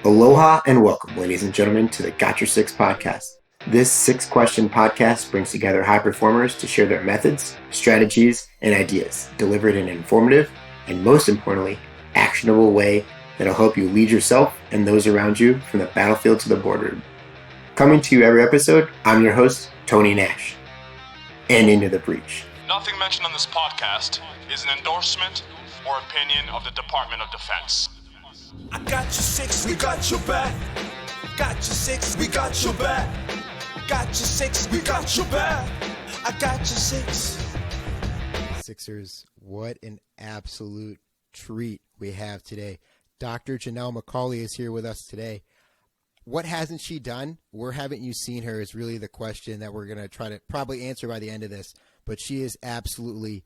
Aloha and welcome, ladies and gentlemen, to the Got Your Six podcast. This six-question podcast brings together high performers to share their methods, strategies, and ideas, delivered in an informative and, most importantly, actionable way that'll help you lead yourself and those around you from the battlefield to the boardroom. Coming to you every episode, I'm your host, Tony Nash. And into the breach. Nothing mentioned on this podcast is an endorsement or opinion of the Department of Defense. I got your six, we got your back. Got your six, we got your back. Got your six, we got your back. I got your six. Sixers, what an absolute treat we have today. Dr. Jannell MacAulay is here with us today. What hasn't she done? Where haven't you seen her is really the question that we're going to try to probably answer by the end of this. But she is absolutely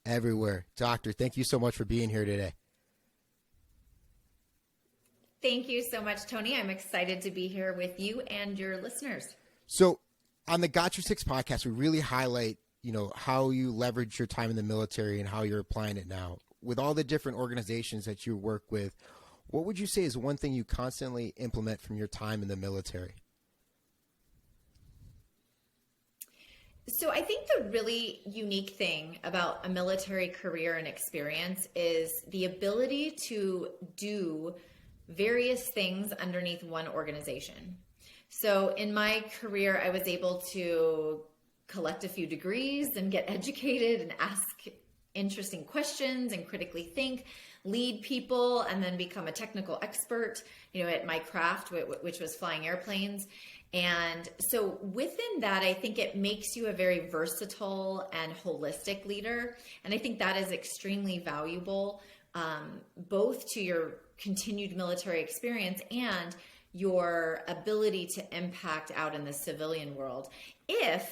everywhere. Doctor, thank you so much for being here today. Thank you so much, Tony. I'm excited to be here with you and your listeners. So on the Got Your Six podcast, we really highlight, how you leverage your time in the military and how you're applying it now. With all the different organizations that you work with, what would you say is one thing you constantly implement from your time in the military? So I think the really unique thing about a military career and experience is the ability to do various things underneath one organization. So in my career, I was able to collect a few degrees and get educated and ask interesting questions and critically think, lead people, and then become a technical expert, at my craft, which was flying airplanes. And so within that, I think it makes you a very versatile and holistic leader. And I think that is extremely valuable, both to your continued military experience and your ability to impact out in the civilian world.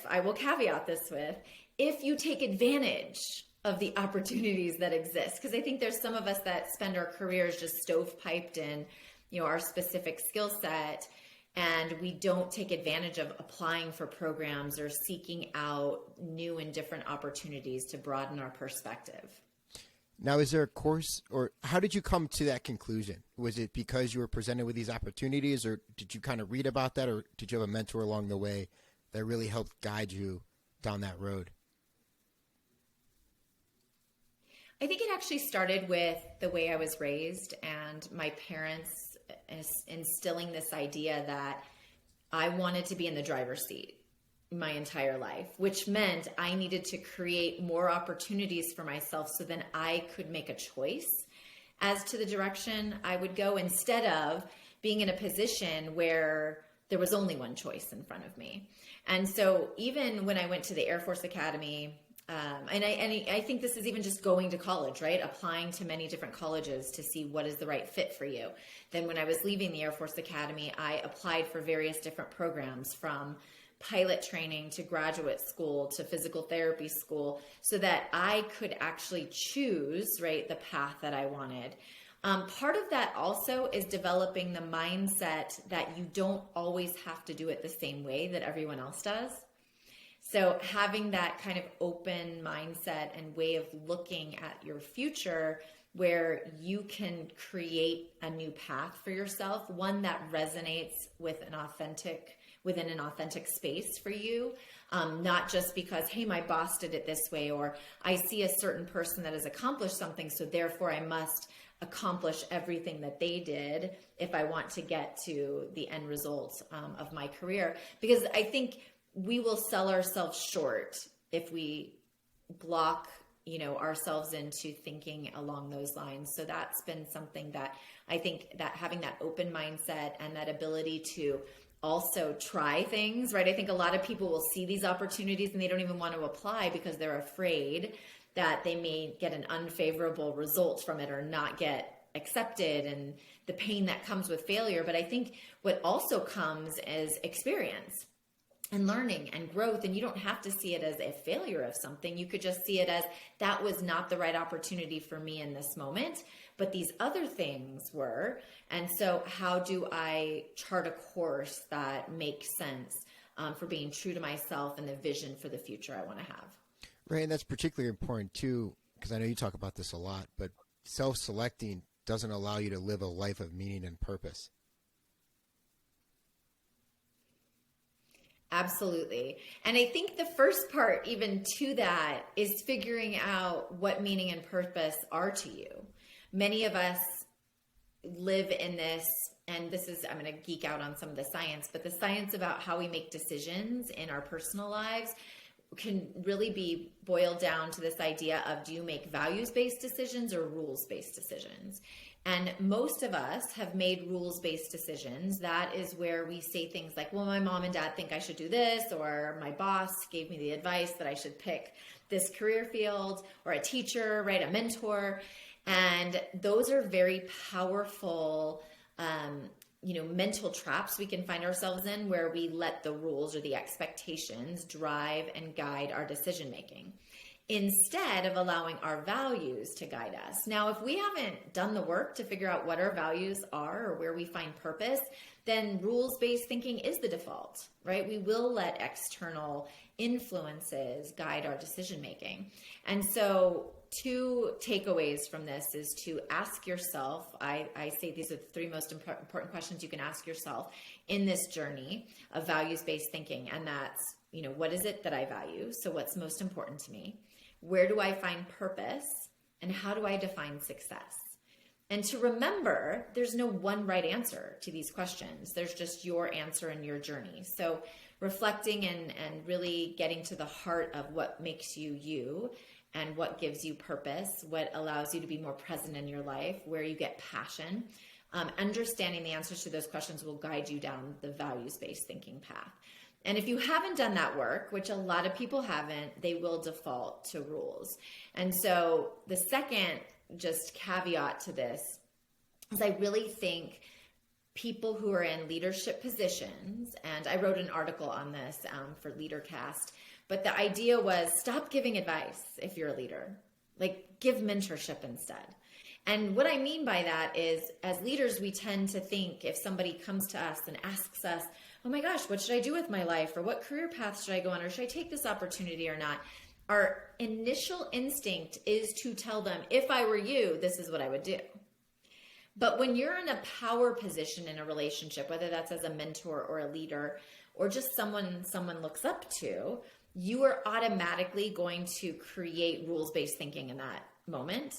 I will caveat this with, if you take advantage of the opportunities that exist, because I think there's some of us that spend our careers just stovepiped in, our specific skill set, and we don't take advantage of applying for programs or seeking out new and different opportunities to broaden our perspective. Now, is there a course, or how did you come to that conclusion? Was it because you were presented with these opportunities, or did you kind of read about that, or did you have a mentor along the way that really helped guide you down that road? I think it actually started with the way I was raised and my parents instilling this idea that I wanted to be in the driver's seat my entire life, which meant I needed to create more opportunities for myself so then I could make a choice as to the direction I would go, instead of being in a position where there was only one choice in front of me. And so even when I went to the Air Force Academy, and I think this is even just going to college, right? Applying to many different colleges to see what is the right fit for you. Then when I was leaving the Air Force Academy, I applied for various different programs, from pilot training to graduate school to physical therapy school, so that I could actually choose, right, the path that I wanted. Part of that also is developing the mindset that you don't always have to do it the same way that everyone else does. So having that kind of open mindset and way of looking at your future, where you can create a new path for yourself, one that resonates within an authentic space for you, not just because, hey, my boss did it this way, or I see a certain person that has accomplished something, so therefore I must accomplish everything that they did if I want to get to the end result of my career. Because I think we will sell ourselves short if we block ourselves into thinking along those lines. So that's been something that I think, that having that open mindset and that ability to also try things, right? I think a lot of people will see these opportunities and they don't even want to apply because they're afraid that they may get an unfavorable result from it or not get accepted, and the pain that comes with failure. But I think what also comes is experience and learning and growth. And you don't have to see it as a failure of something. You could just see it as, that was not the right opportunity for me in this moment, but these other things were. And so how do I chart a course that makes sense for being true to myself and the vision for the future I want to have? Right. And that's particularly important too, because I know you talk about this a lot, but self-selecting doesn't allow you to live a life of meaning and purpose. Absolutely. And I think the first part, even to that, is figuring out what meaning and purpose are to you. Many of us live in this, and this is, I'm going to geek out on some of the science, but the science about how we make decisions in our personal lives can really be boiled down to this idea of, do you make values-based decisions or rules-based decisions? And most of us have made rules-based decisions. That is where we say things like, well, my mom and dad think I should do this, or my boss gave me the advice that I should pick this career field, or a teacher, right, a mentor. And those are very powerful, mental traps we can find ourselves in, where we let the rules or the expectations drive and guide our decision-making, instead of allowing our values to guide us. Now, if we haven't done the work to figure out what our values are or where we find purpose, then rules-based thinking is the default, right? We will let external influences guide our decision-making. And so 2 takeaways from this is to ask yourself, I say these are the 3 most important questions you can ask yourself in this journey of values-based thinking. And that's, what is it that I value? So what's most important to me? Where do I find purpose? And how do I define success? And to remember, there's no one right answer to these questions. There's just your answer and your journey. So reflecting and really getting to the heart of what makes you you, and what gives you purpose, what allows you to be more present in your life, where you get passion. Understanding the answers to those questions will guide you down the values-based thinking path. And if you haven't done that work, which a lot of people haven't, they will default to rules. And so the second just caveat to this is, I really think people who are in leadership positions, and I wrote an article on this for LeaderCast, but the idea was, stop giving advice if you're a leader. Like, give mentorship instead. And what I mean by that is, as leaders, we tend to think, if somebody comes to us and asks us, oh my gosh, what should I do with my life? Or what career path should I go on? Or should I take this opportunity or not? Our initial instinct is to tell them, if I were you, this is what I would do. But when you're in a power position in a relationship, whether that's as a mentor or a leader, or just someone looks up to, you are automatically going to create rules-based thinking in that moment,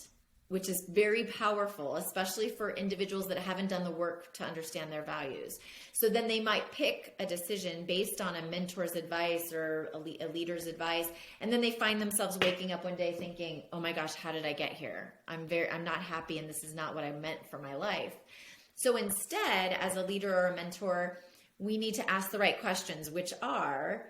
which is very powerful, especially for individuals that haven't done the work to understand their values. So then they might pick a decision based on a mentor's advice or a leader's advice, and then they find themselves waking up one day thinking, oh my gosh, how did I get here? I'm not happy, and this is not what I meant for my life. So instead, as a leader or a mentor, we need to ask the right questions, which are,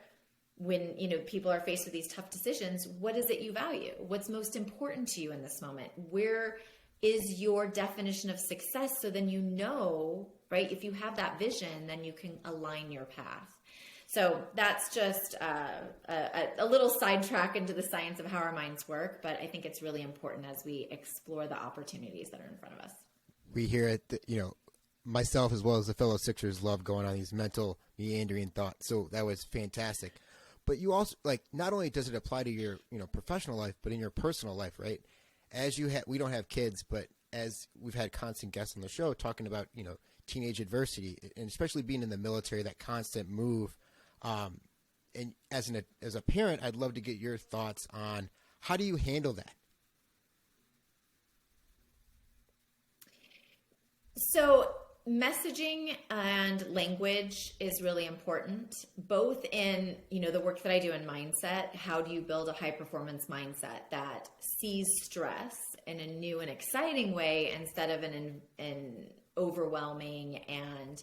when people are faced with these tough decisions, what is it you value? What's most important to you in this moment? Where is your definition of success? So then right? If you have that vision, then you can align your path. So that's just a little sidetrack into the science of how our minds work, but I think it's really important as we explore the opportunities that are in front of us. We hear it, myself as well as the fellow Sixers love going on these mental meandering thoughts. So that was fantastic. But you also, not only does it apply to your, professional life, but in your personal life, right? As we don't have kids, but as we've had constant guests on the show talking about, teenage adversity, and especially being in the military, that constant move. And as a parent, I'd love to get your thoughts on, how do you handle that? So messaging and language is really important, both in, the work that I do in mindset. How do you build a high performance mindset that sees stress in a new and exciting way instead of an overwhelming and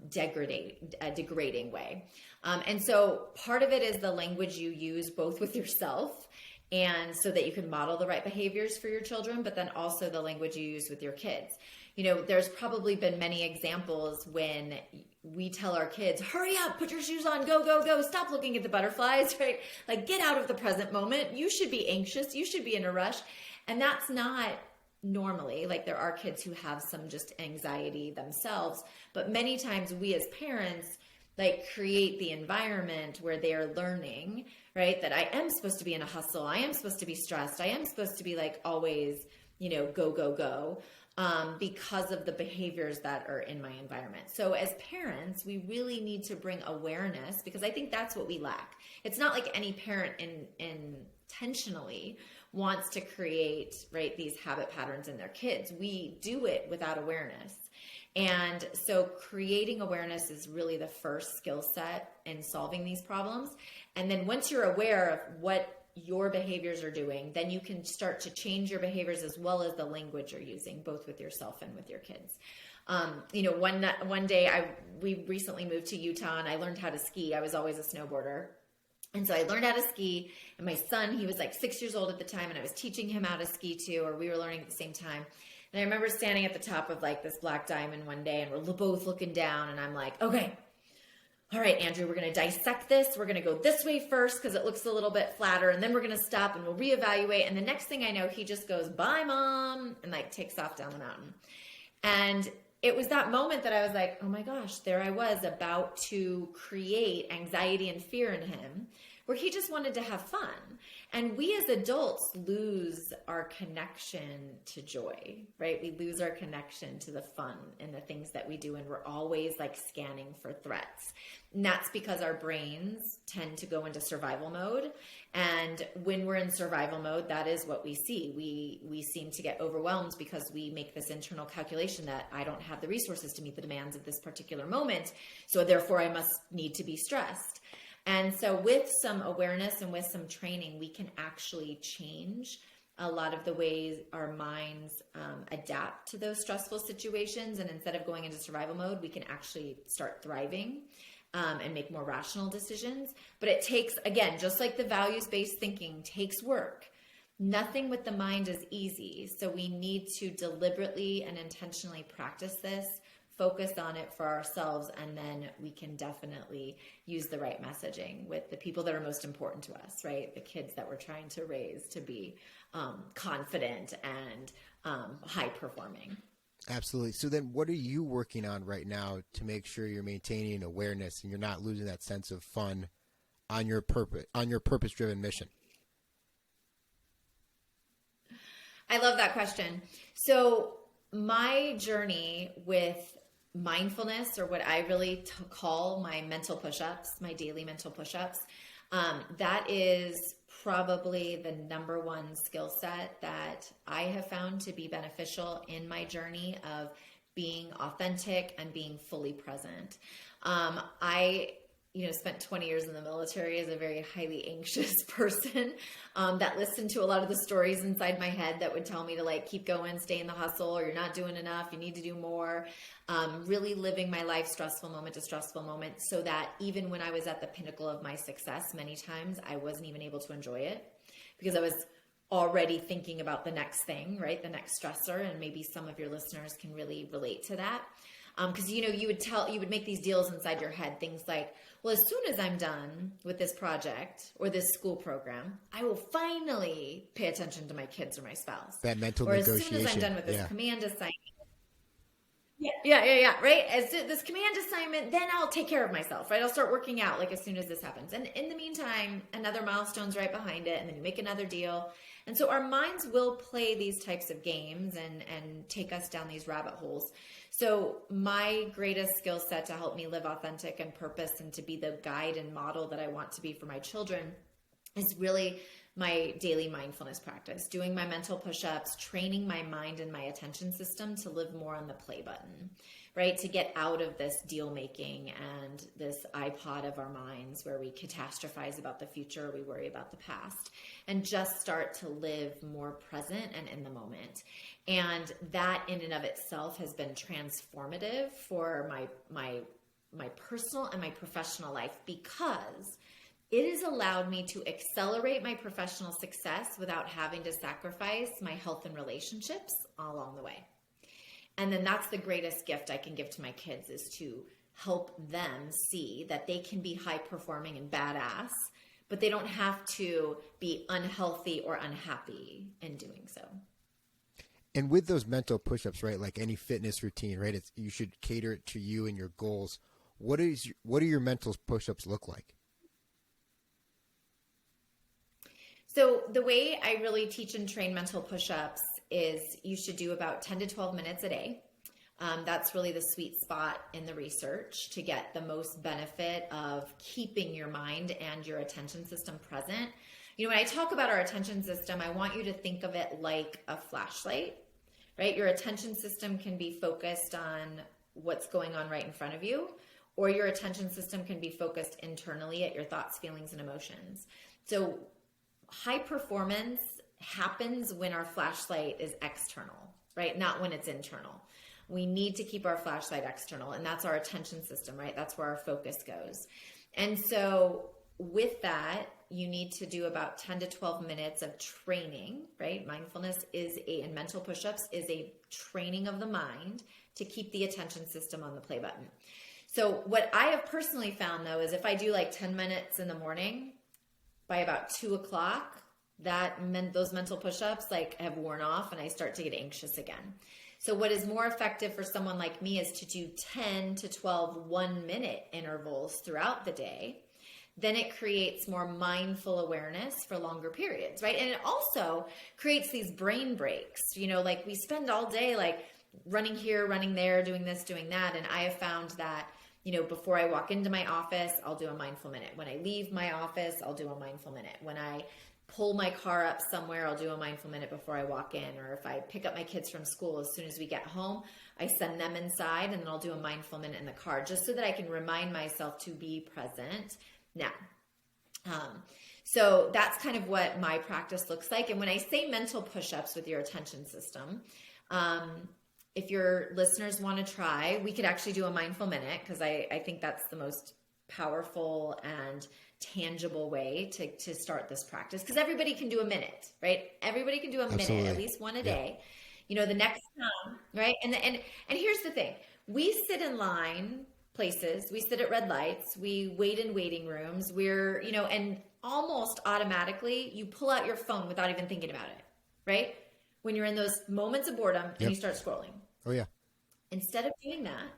degrading way? And so part of it is the language you use both with yourself, and so that you can model the right behaviors for your children, but then also the language you use with your kids. There's probably been many examples when we tell our kids, hurry up, put your shoes on, go, go, go, stop looking at the butterflies, right? Like, get out of the present moment. You should be anxious. You should be in a rush. And that's not normally, there are kids who have some just anxiety themselves, but many times we as parents, create the environment where they are learning, right? That I am supposed to be in a hustle. I am supposed to be stressed. I am supposed to be always, go, go, go. because of the behaviors that are in my environment. So as parents, we really need to bring awareness, because I think that's what we lack. It's not like any parent intentionally wants to create, right, these habit patterns in their kids. We do it without awareness. And so creating awareness is really the first skill set in solving these problems. And then once you're aware of what your behaviors are doing, then you can start to change your behaviors as well as the language you're using, both with yourself and with your kids. One day we recently moved to Utah and I learned how to ski. I was always a snowboarder. And so I learned how to ski, and my son, he was like 6 years old at the time, and I was teaching him how to ski too, or we were learning at the same time. And I remember standing at the top of like this black diamond one day, and we're both looking down, and I'm like, okay, all right, Andrew, we're going to dissect this. We're going to go this way first because it looks a little bit flatter, and then we're going to stop and we'll reevaluate. And the next thing I know, he just goes, bye, Mom, and like takes off down the mountain. And it was that moment that I was like, oh my gosh, there I was about to create anxiety and fear in him, where he just wanted to have fun. And we as adults lose our connection to joy, right? We lose our connection to the fun and the things that we do. And we're always like scanning for threats. And that's because our brains tend to go into survival mode. And when we're in survival mode, that is what we see. We seem to get overwhelmed because we make this internal calculation that I don't have the resources to meet the demands of this particular moment. So therefore I must need to be stressed. And so with some awareness and with some training, we can actually change a lot of the ways our minds adapt to those stressful situations. And instead of going into survival mode, we can actually start thriving and make more rational decisions. But it takes, again, just like the values-based thinking takes work. Nothing with the mind is easy. So we need to deliberately and intentionally practice this, focus on it for ourselves, and then we can definitely use the right messaging with the people that are most important to us, right? The kids that we're trying to raise to be confident and high performing. Absolutely. So then what are you working on right now to make sure you're maintaining awareness and you're not losing that sense of fun on your purpose-driven mission? I love that question. So my journey with mindfulness, or what I really call my mental push-ups, my daily mental push-ups, that is probably the number one skill set that I have found to be beneficial in my journey of being authentic and being fully present. I spent 20 years in the military as a very highly anxious person that listened to a lot of the stories inside my head that would tell me to like keep going, stay in the hustle, or you're not doing enough, you need to do more. Really living my life stressful moment to stressful moment, so that even when I was at the pinnacle of my success, many times I wasn't even able to enjoy it because I was already thinking about the next thing, right? The next stressor. And maybe some of your listeners can really relate to that. Because, you would make these deals inside your head, things like, well, as soon as I'm done with this project or this school program, I will finally pay attention to my kids or my spouse. That mental or negotiation. As soon as I'm done with this command assignment. Yeah, right? As this command assignment, then I'll take care of myself, right? I'll start working out like as soon as this happens. And in the meantime, another milestone's right behind it, and then you make another deal. And so our minds will play these types of games and take us down these rabbit holes. So my greatest skill set to help me live authentic and purpose and to be the guide and model that I want to be for my children is really my daily mindfulness practice, doing my mental push-ups, training my mind and my attention system to live more on the play button, right? To get out of this deal making and this iPod of our minds where we catastrophize about the future, we worry about the past, and just start to live more present and in the moment. And that in and of itself has been transformative for my personal and my professional life, because it has allowed me to accelerate my professional success without having to sacrifice my health and relationships all along the way. And then that's the greatest gift I can give to my kids, is to help them see that they can be high performing and badass, but they don't have to be unhealthy or unhappy in doing so. And with those mental push-ups, right, like any fitness routine, right, you should cater it to you and your goals. What do your mental push-ups look like? So the way I really teach and train mental push-ups is you should do about 10 to 12 minutes a day. That's really the sweet spot in the research to get the most benefit of keeping your mind and your attention system present. You know, when I talk about our attention system, I want you to think of it like a flashlight, right? Your attention system can be focused on what's going on right in front of you, or your attention system can be focused internally at your thoughts, feelings, and emotions. So high performance happens when our flashlight is external, right? Not when it's internal. We need to keep our flashlight external, and that's our attention system, right? That's where our focus goes. And so with that, you need to do about 10 to 12 minutes of training, right? Mindfulness and mental push-ups is a training of the mind to keep the attention system on the play button. So what I have personally found, though, is if I do like 10 minutes in the morning, by about 2 o'clock, those mental push-ups like have worn off and I start to get anxious again. So what is more effective for someone like me is to do 10 to 12 1-minute intervals throughout the day. Then it creates more mindful awareness for longer periods, right? And it also creates these brain breaks. You know, like we spend all day like running here, running there, doing this, doing that. And I have found that, you know, before I walk into my office, I'll do a mindful minute. When I leave my office, I'll do a mindful minute. When I pull my car up somewhere, I'll do a mindful minute before I walk in. Or if I pick up my kids from school, as soon as we get home, I send them inside and then I'll do a mindful minute in the car just so that I can remind myself to be present now. So that's kind of what my practice looks like. And when I say mental push-ups with your attention system, if your listeners want to try, we could actually do a mindful minute because I think that's the most powerful and tangible way to start this practice, because everybody can do a minute, right? Everybody can do a minute, at least one a day. You know, the next time, right? And here's the thing. We sit in line places, we sit at red lights, we wait in waiting rooms, we're, you know, and almost automatically you pull out your phone without even thinking about it, right? When you're in those moments of boredom and you start scrolling. Oh yeah. Instead of doing that,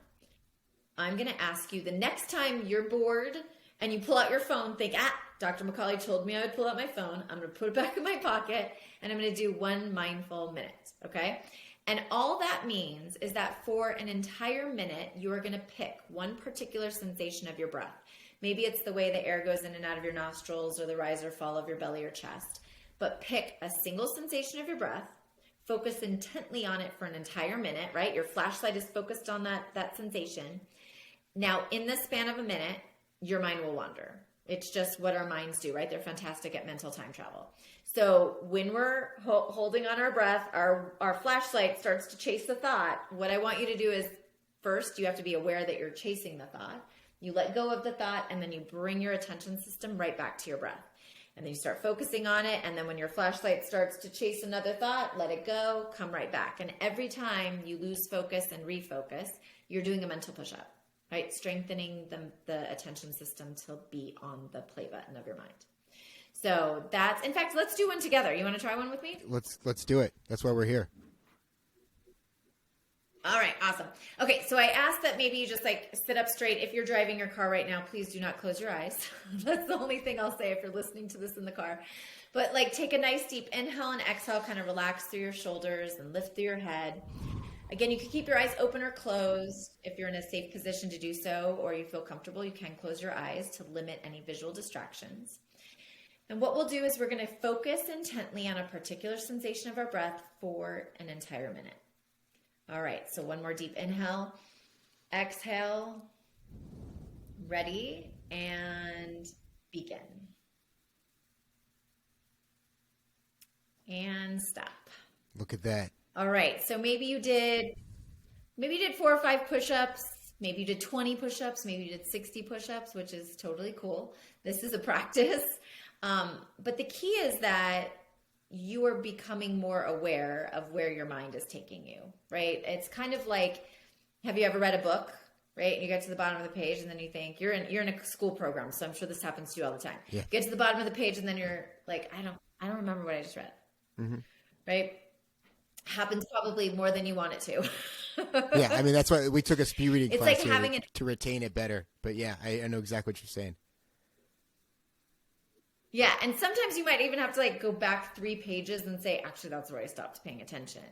I'm going to ask you the next time you're bored and you pull out your phone, think, Dr. MacAulay told me I would pull out my phone. I'm going to put it back in my pocket and I'm going to do one mindful minute. Okay. And all that means is that for an entire minute, you are going to pick one particular sensation of your breath. Maybe it's the way the air goes in and out of your nostrils or the rise or fall of your belly or chest, but pick a single sensation of your breath. Focus intently on it for an entire minute, right? Your flashlight is focused on that sensation. Now, in the span of a minute, your mind will wander. It's just what our minds do, right? They're fantastic at mental time travel. So when we're holding on our breath, our flashlight starts to chase the thought. What I want you to do is first, you have to be aware that you're chasing the thought. You let go of the thought, and then you bring your attention system right back to your breath. And then you start focusing on it. And then when your flashlight starts to chase another thought, let it go, come right back. And every time you lose focus and refocus, you're doing a mental push-up, right? Strengthening the attention system to be on the play button of your mind. So that's, in fact, let's do one together. You want to try one with me? Let's do it. That's why we're here. All right, awesome. Okay, so I asked that maybe you just like sit up straight. If you're driving your car right now, please do not close your eyes. That's the only thing I'll say if you're listening to this in the car. But like take a nice deep inhale and exhale, kind of relax through your shoulders and lift through your head. Again, you can keep your eyes open or closed if you're in a safe position to do so, or you feel comfortable, you can close your eyes to limit any visual distractions. And what we'll do is we're going to focus intently on a particular sensation of our breath for an entire minute. All right, so one more deep inhale, exhale, ready, and begin. And stop. Look at that. All right, so maybe you did 4 or 5 push-ups, maybe you did 20 push-ups, maybe you did 60 push-ups, which is totally cool. This is a practice. But the key is that you are becoming more aware of where your mind is taking you, right? It's kind of like, have you ever read a book, right? You get to the bottom of the page and then you think you're in a school program. So I'm sure this happens to you all the time. Yeah. Get to the bottom of the page and then you're like, I don't remember what I just read. Mm-hmm. Right? Happens probably more than you want it to. Yeah. I mean, that's why we took a speed reading class like to retain it better. But yeah, I know exactly what you're saying. Yeah. And sometimes you might even have to like go back 3 pages and say, actually, that's where I stopped paying attention.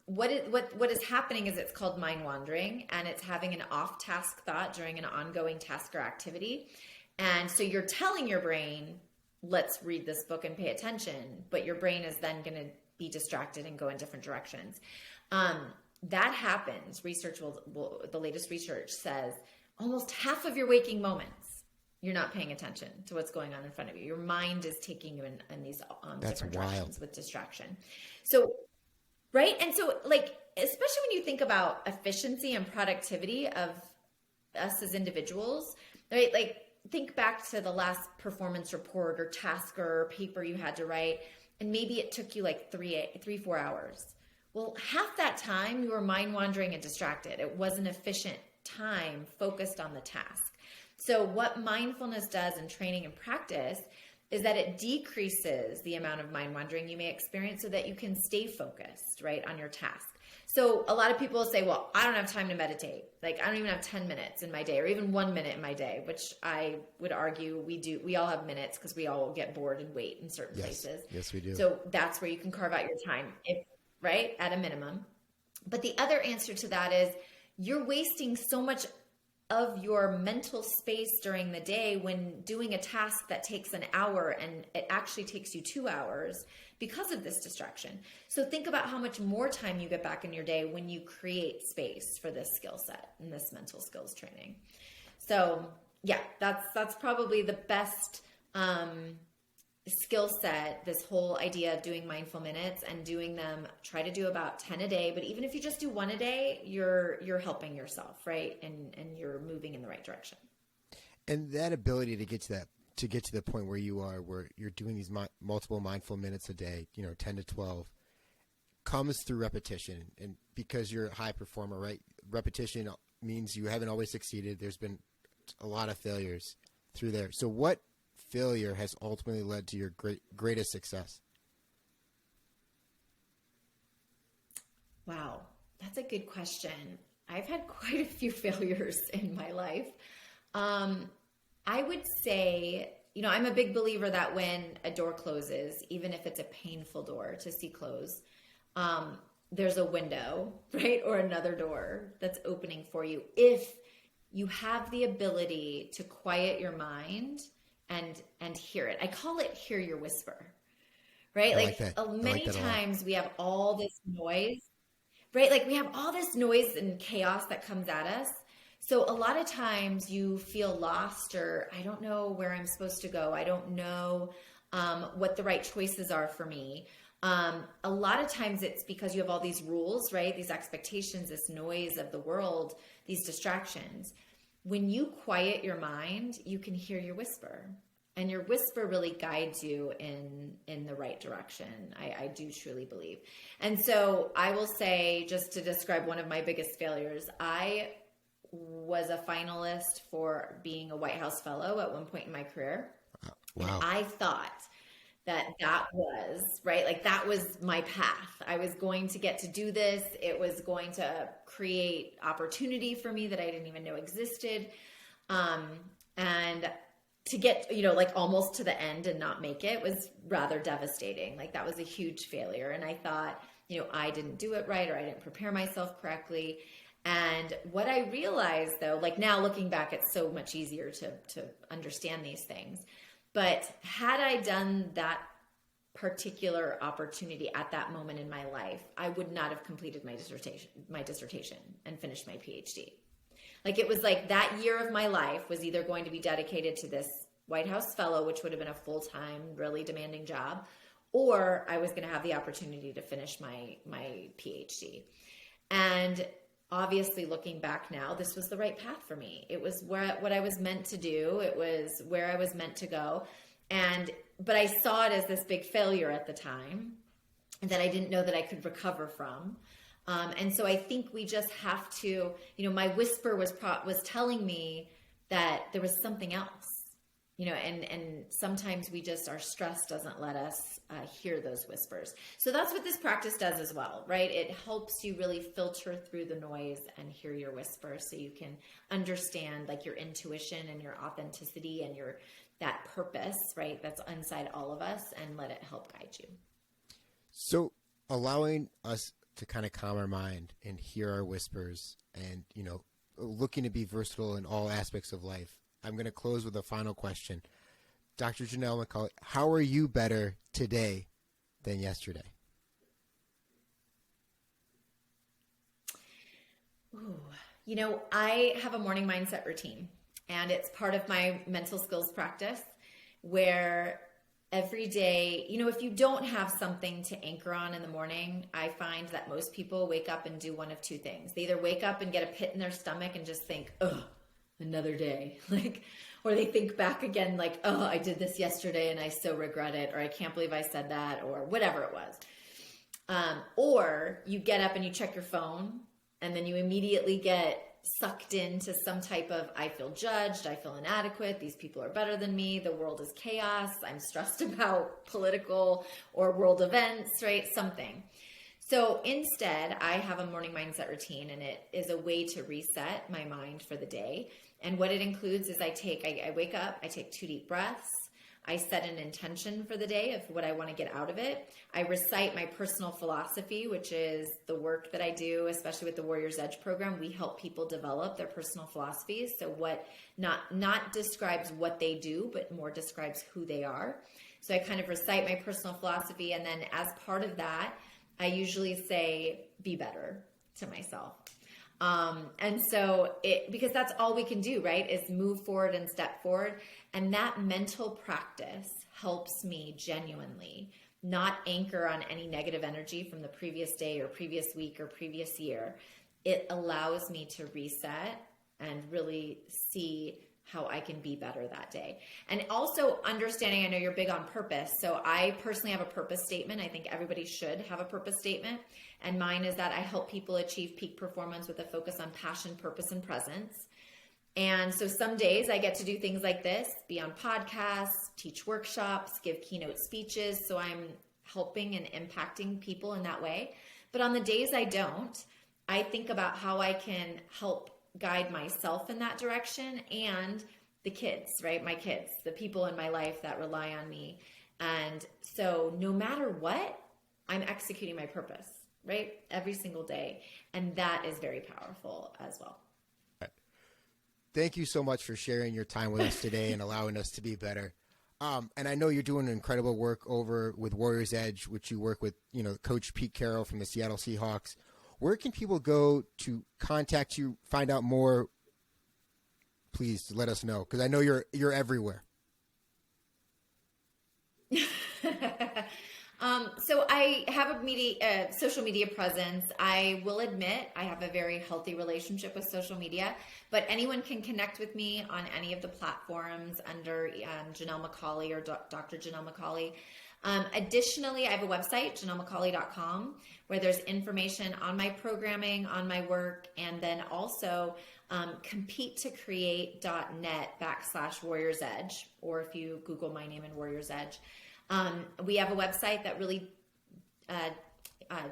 What is happening is it's called mind wandering, and it's having an off task thought during an ongoing task or activity. And so you're telling your brain, let's read this book and pay attention, but your brain is then going to be distracted and go in different directions. That happens. The latest research says almost half of your waking moments, you're not paying attention to what's going on in front of you. Your mind is taking you in these different directions with distraction. So, right. And so like, especially when you think about efficiency and productivity of us as individuals, right? Like think back to the last performance report or task or paper you had to write, and maybe it took you like 4 hours. Well, half that time you were mind wandering and distracted. It wasn't efficient time focused on the task. So what mindfulness does in training and practice is that it decreases the amount of mind wandering you may experience so that you can stay focused, right, on your task. So a lot of people say, well, I don't have time to meditate. Like I don't even have 10 minutes in my day or even 1 minute in my day, which I would argue we do. We all have minutes because we all get bored and wait in certain places. Yes, we do. So that's where you can carve out your time, right, at a minimum. But the other answer to that is you're wasting so much of your mental space during the day when doing a task that takes an hour and it actually takes you 2 hours because of this distraction. So think about how much more time you get back in your day when you create space for this skill set and this mental skills training. So yeah, that's probably the best skill set, this whole idea of doing mindful minutes and doing them, try to do about 10 a day. But even if you just do 1 a day, you're helping yourself, right? And you're moving in the right direction. And that ability to get to the point where you're doing these multiple mindful minutes a day, 10 to 12, comes through repetition. And because you're a high performer, right? Repetition means you haven't always succeeded. There's been a lot of failures through there. So what failure has ultimately led to your greatest success? Wow, that's a good question. I've had quite a few failures in my life. I would say, I'm a big believer that when a door closes, even if it's a painful door to see close, there's a window, right? Or another door that's opening for you. If you have the ability to quiet your mind and hear it. I call it hear your whisper, right? Many times we have all this noise, right? Like we have all this noise and chaos that comes at us. So a lot of times you feel lost or I don't know where I'm supposed to go. I don't know what the right choices are for me. A lot of times it's because you have all these rules, right? These expectations, this noise of the world, these distractions. When you quiet your mind, you can hear your whisper, and your whisper really guides you in the right direction. I do truly believe. And so I will say, just to describe one of my biggest failures, I was a finalist for being a White House Fellow at one point in my career. Wow. And I thought that was, right? Like that was my path. I was going to get to do this. It was going to create opportunity for me that I didn't even know existed. And to get, like almost to the end and not make it was rather devastating. Like that was a huge failure. And I thought, I didn't do it right, or I didn't prepare myself correctly. And what I realized though, like now looking back, it's so much easier to understand these things. But had I done that particular opportunity at that moment in my life, I would not have completed my dissertation and finished my PhD. Like it was like that year of my life was either going to be dedicated to this White House Fellow, which would have been a full-time, really demanding job, or I was going to have the opportunity to finish my PhD. And obviously looking back now, this was the right path for me. It was what I was meant to do. It was where I was meant to go. But I saw it as this big failure at the time that I didn't know that I could recover from. And so I think we just have to, my whisper was telling me that there was something else, and sometimes our stress doesn't let us hear those whispers. So that's what this practice does as well, right? It helps you really filter through the noise and hear your whisper so you can understand like your intuition and your authenticity and your that purpose, right, that's inside all of us, and let it help guide you. So allowing us to kind of calm our mind and hear our whispers and, looking to be versatile in all aspects of life. I'm going to close with a final question. Dr. Jannell MacAulay, how are you better today than yesterday? Ooh, I have a morning mindset routine, and it's part of my mental skills practice where every day, if you don't have something to anchor on in the morning, I find that most people wake up and do one of two things. They either wake up and get a pit in their stomach and just think, oh, another day, or they think back again, like, oh, I did this yesterday and I so regret it, or I can't believe I said that, or whatever it was. Or you get up and you check your phone, and then you immediately get sucked into some type of, I feel judged, I feel inadequate, these people are better than me, the world is chaos, I'm stressed about political or world events, right? Something. So instead, I have a morning mindset routine, and it is a way to reset my mind for the day. And what it includes is I wake up, I take 2 deep breaths, I set an intention for the day of what I want to get out of it. I recite my personal philosophy, which is the work that I do, especially with the Warrior's Edge program. We help people develop their personal philosophies. So what not describes what they do, but more describes who they are. So I kind of recite my personal philosophy. And then as part of that, I usually say, be better to myself. And so because that's all we can do, right, is move forward and step forward. And that mental practice helps me genuinely not anchor on any negative energy from the previous day or previous week or previous year. It allows me to reset and really see how I can be better that day. And also understanding, I know you're big on purpose. So I personally have a purpose statement. I think everybody should have a purpose statement. And mine is that I help people achieve peak performance with a focus on passion, purpose, and presence. And so some days I get to do things like this, be on podcasts, teach workshops, give keynote speeches. So I'm helping and impacting people in that way. But on the days I don't, I think about how I can help guide myself in that direction and the kids, right? My kids, the people in my life that rely on me. And so no matter what, I'm executing my purpose, right? Every single day. And that is very powerful as well. Thank you so much for sharing your time with us today and allowing us to be better. And I know you're doing incredible work over with Warrior's Edge, which you work with, Coach Pete Caroll from the Seattle Seahawks. Where can people go to contact you, find out more? Please let us know, because I know you're everywhere. So I have a social media presence. I will admit I have a very healthy relationship with social media, but anyone can connect with me on any of the platforms under Jannell MacAulay or Dr. Jannell MacAulay. Additionally, I have a website, JannellMacAulay.com, where there's information on my programming, on my work, and then also competetocreate.net/Warrior's Edge, or if you Google my name and Warrior's Edge. We have a website that really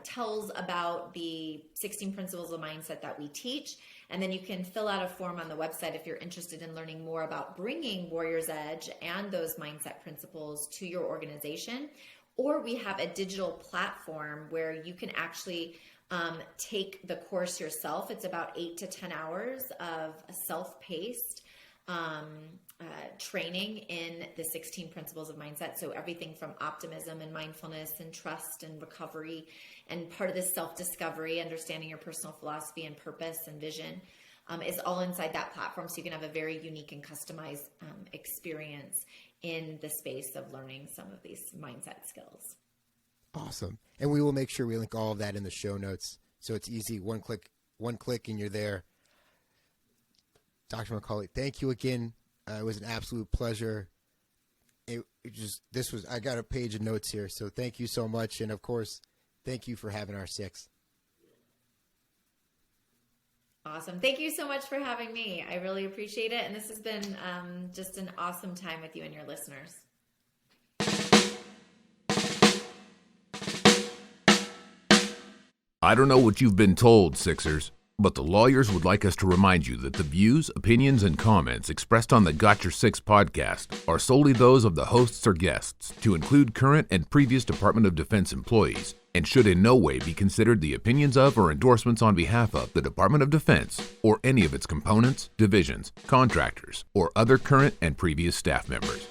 tells about the 16 principles of mindset that we teach. And then you can fill out a form on the website if you're interested in learning more about bringing Warrior's Edge and those mindset principles to your organization. Or we have a digital platform where you can actually take the course yourself. It's about 8 to 10 hours of a self-paced training in the 16 principles of mindset. So everything from optimism and mindfulness and trust and recovery, and part of this self-discovery, understanding your personal philosophy and purpose and vision is all inside that platform. So you can have a very unique and customized experience in the space of learning some of these mindset skills. Awesome. And we will make sure we link all of that in the show notes. So it's easy. One click and you're there. Dr. MacAulay, thank you again. It was an absolute pleasure. I got a page of notes here. So thank you so much. And of course, thank you for having our 6. Awesome. Thank you so much for having me. I really appreciate it. And this has been just an awesome time with you and your listeners. I don't know what you've been told, Sixers, But the lawyers would like us to remind you that the views, opinions, and comments expressed on the Got Your Six podcast are solely those of the hosts or guests, to include current and previous Department of Defense employees, and should in no way be considered the opinions of or endorsements on behalf of the Department of Defense or any of its components, divisions, contractors, or other current and previous staff members.